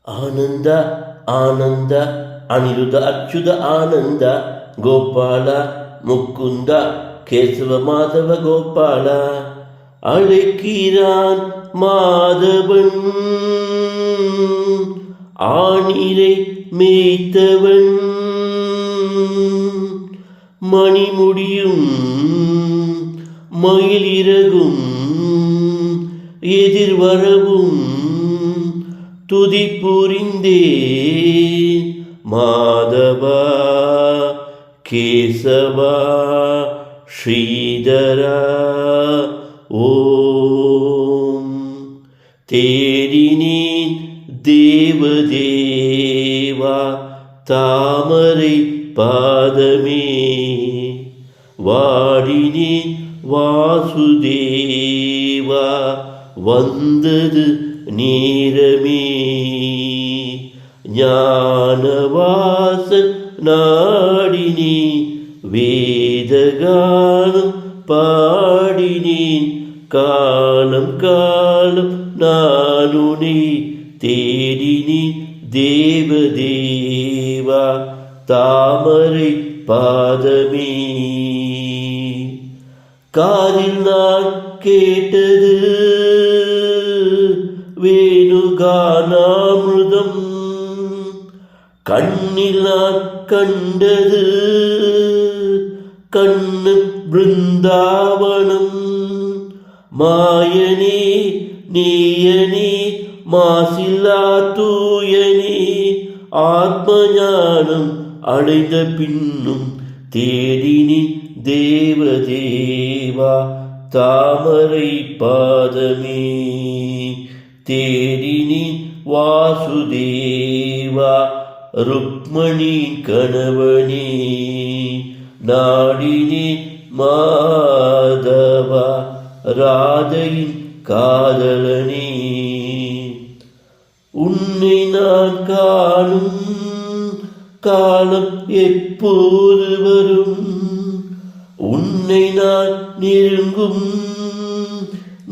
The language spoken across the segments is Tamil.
ಆನಂದ ಆನಂದ ಅನಿರುದ್ಧ ಅಚ್ಯುತ ಆನಂದ ಗೋಪಾಲ முக்குந்த கேசவ மாதவ கோபால அழைக்கிறான் மாதவன் ஆணிரை மேய்த்தவன் மணிமுடியும் மயிலிறகும் எதிர்வரவும் துதி புரிந்தேன் மாதவா கேசவா ஸ்ரீதரா ஓம் தேடினேன் தேவதேவா தாமரை பாதமே வாடினேன் வாசுதேவா வந்தது நேரமே ஞானவாசன் நாடினேன் வேதகானம் பாடினேன் காலம் காலம் நானுனை தேடினேன் தேவதேவா தாமரை பாதமே காதில் நான் கேட்டது வேணுகானாமிருதம் கண்ணில் நான் கண்டது கண்ணு பிருந்தாவனம் மாயனே நேயனே மாசில்லா தூயனே ஆத்மஞானம் அடைந்த பின்னும் தேடினி தேவதேவா தாமரை பாதமே தேடினி வாசுதேவா ருக்மணி கணவனே நாடினி மாதவா ராதையின் காதலனே உன்னை நான் காணும் காலம் எப்போது வரும் உன்னை நான் நெருங்கும்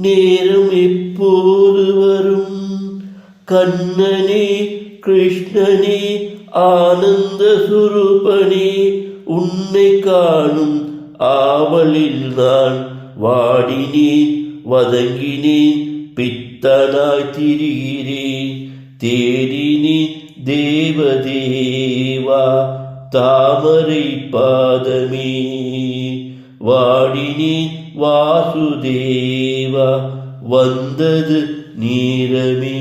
நேரம் எப்போது வரும் கண்ணனே கிருஷ்ணனே ஆனந்த சுரூபனே உன்னை காணும் ஆவலில் நான் வாடினேன் வதங்கினேன் பித்தனாய் திரிகிறேன் தேடினேன் தேவதேவா தாமரை பாதமே வாடினேன் வாசுதேவா வந்தது நேரமே.